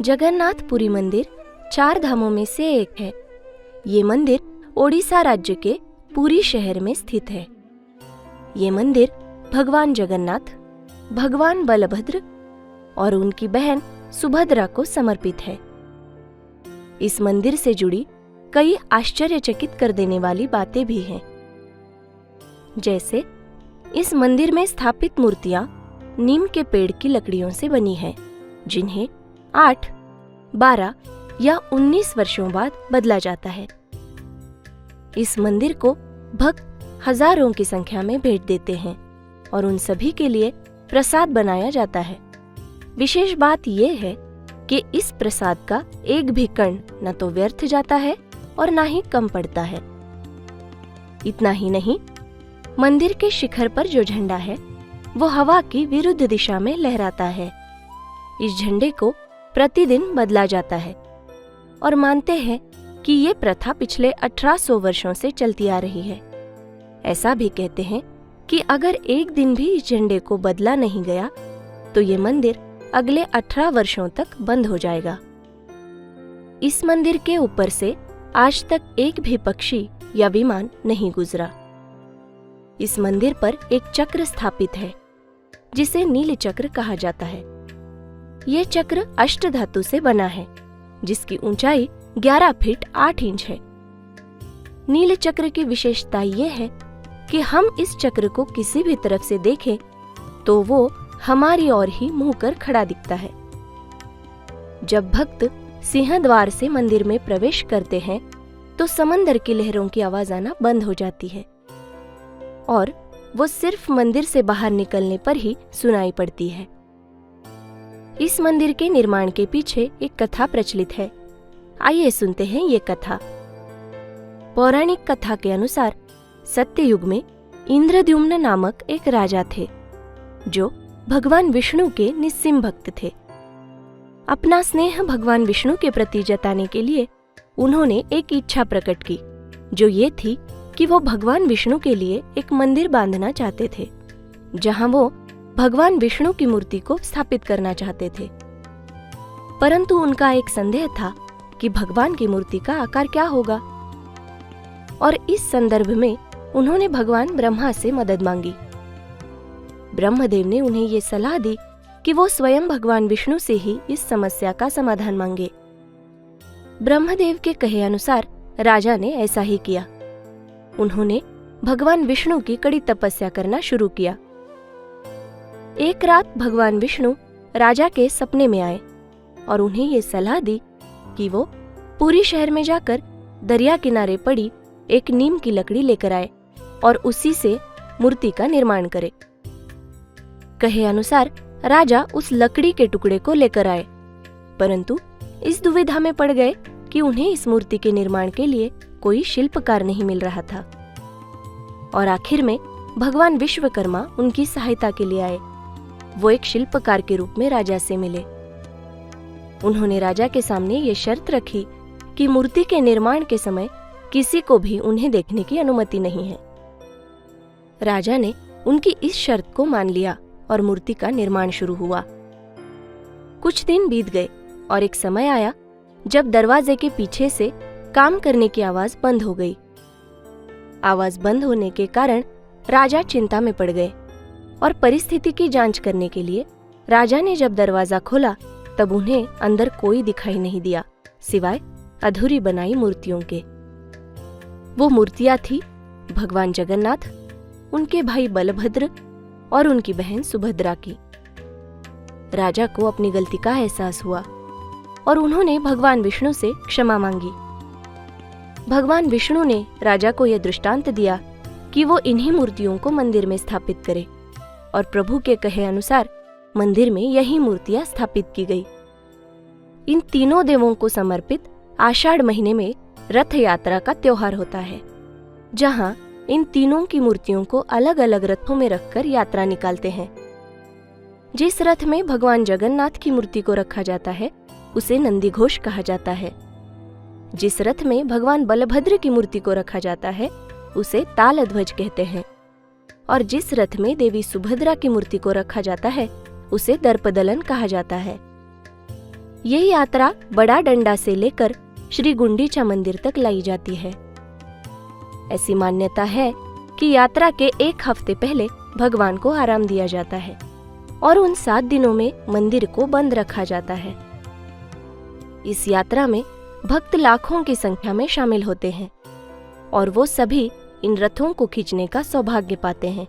जगन्नाथपुरी मंदिर 4 धामों में से एक है। ये मंदिर ओडिशा राज्य के पुरी शहर में स्थित है। ये मंदिर भगवान जगन्नाथ, भगवान बलभद्र और उनकी बहन सुभद्रा को समर्पित है। इस मंदिर से जुड़ी कई आश्चर्यचकित कर देने वाली बातें भी हैं। जैसे इस मंदिर में स्थापित मूर्तियां नीम के पेड़ की लकड़ियों से बनी हैं, जिन्हें 8, 12 या 19 वर्षों बाद बदला जाता है। इस मंदिर को भक्त हजारों की संख्या में भेंट देते हैं और उन सभी के लिए प्रसाद बनाया जाता है। विशेष बात यह है कि इस प्रसाद का एक भी कण न तो व्यर्थ जाता है और न ही कम पड़ता है। इतना ही नहीं, मंदिर के शिखर पर जो झंडा है वो हवा की विरुद्ध दिशा में लहराता है। इस झंडे को प्रतिदिन बदला जाता है और मानते हैं कि ये प्रथा पिछले 1800 वर्षों से चलती आ रही है। ऐसा भी कहते हैं कि अगर एक दिन भी इस झंडे को बदला नहीं गया तो ये मंदिर अगले 18 वर्षों तक बंद हो जाएगा। इस मंदिर के ऊपर से आज तक एक भी पक्षी या विमान नहीं गुजरा। इस मंदिर पर एक चक्र स्थापित है जिसे नील चक्र कहा जाता है। ये चक्र अष्टधातु से बना है जिसकी ऊंचाई 11 फीट 8 इंच है। नील चक्र की विशेषता ये है कि हम इस चक्र को किसी भी तरफ से देखें तो वो हमारी ओर ही मुंह कर खड़ा दिखता है। जब भक्त सिंहद्वार से मंदिर में प्रवेश करते हैं तो समंदर की लहरों की आवाज आना बंद हो जाती है और वो सिर्फ मंदिर से बाहर निकलने पर ही सुनाई पड़ती है। इस मंदिर के निर्माण के पीछे एक कथा प्रचलित है। आइए सुनते हैं ये कथा। पौराणिक कथा के अनुसार सत्ययुग में इंद्रद्युम्न नामक एक राजा थे जो भगवान विष्णु के निस्सीम भक्त थे। अपना स्नेह भगवान विष्णु के प्रति जताने के लिए उन्होंने एक इच्छा प्रकट की, जो ये थी कि वो भगवान विष्णु के लिए एक मंदिर बांधना चाहते थे जहां वो भगवान विष्णु की मूर्ति को स्थापित करना चाहते थे। परंतु उनका एक संदेह था कि भगवान की मूर्ति का आकार क्या होगा, और इस संदर्भ में उन्होंने भगवान ब्रह्मा से मदद मांगी। ब्रह्मदेव ने उन्हें ये सलाह दी कि वो स्वयं भगवान विष्णु से ही इस समस्या का समाधान मांगे। ब्रह्मदेव के कहे अनुसार राजा ने ऐसा ही किया। उन्होंने भगवान विष्णु की कड़ी तपस्या करना शुरू किया। एक रात भगवान विष्णु राजा के सपने में आए और उन्हें ये सलाह दी कि वो पुरी शहर में जाकर दरिया किनारे पड़ी एक नीम की लकड़ी लेकर आए और उसी से मूर्ति का निर्माण करे। कहे अनुसार राजा उस लकड़ी के टुकड़े को लेकर आए, परंतु इस दुविधा में पड़ गए कि उन्हें इस मूर्ति के निर्माण के लिए कोई शिल्पकार नहीं मिल रहा था। और आखिर में भगवान विश्वकर्मा उनकी सहायता के लिए आए। वो एक शिल्पकार के रूप में राजा से मिले। उन्होंने राजा के सामने ये शर्त रखी कि मूर्ति के निर्माण के समय किसी को भी उन्हें देखने की अनुमति नहीं है। राजा ने उनकी इस शर्त को मान लिया और मूर्ति का निर्माण शुरू हुआ। कुछ दिन बीत गए और एक समय आया जब दरवाजे के पीछे से काम करने की आवाज बंद हो गई। आवाज बंद होने के कारण राजा चिंता में पड़ गए और परिस्थिति की जांच करने के लिए राजा ने जब दरवाजा खोला तब उन्हें अंदर कोई दिखाई नहीं दिया सिवाय अधूरी बनाई मूर्तियों के। वो मूर्तियां थी भगवान जगन्नाथ, उनके भाई बलभद्र और उनकी बहन सुभद्रा की। राजा को अपनी गलती का एहसास हुआ और उन्होंने भगवान विष्णु से क्षमा मांगी। भगवान विष्णु ने राजा को यह दृष्टांत दिया कि वो इन्हीं मूर्तियों को मंदिर में स्थापित करे और प्रभु के कहे अनुसार मंदिर में यही मूर्तियां स्थापित की गई। इन तीनों देवों को समर्पित आषाढ़ महीने में रथ यात्रा का त्योहार होता है, जहां इन तीनों की मूर्तियों को अलग अलग रथों में रखकर यात्रा निकालते हैं। जिस रथ में भगवान जगन्नाथ की मूर्ति को रखा जाता है उसे नंदीघोष कहा जाता है। जिस रथ में भगवान बलभद्र की मूर्ति को रखा जाता है उसे तालध्वज कहते हैं, और जिस रथ में देवी सुभद्रा की मूर्ति को रखा जाता है उसे दर्पदलन कहा जाता है। ये यात्रा बड़ा डंडा से लेकर श्री गुंडीचा मंदिर तक लाई जाती है। ऐसी मान्यता है कि यात्रा के 1 हफ्ते पहले भगवान को आराम दिया जाता है और उन 7 दिनों में मंदिर को बंद रखा जाता है। इस यात्रा में भक्त लाखों की संख्या में शामिल होते हैं और वो सभी इन रथों को खींचने का सौभाग्य पाते हैं।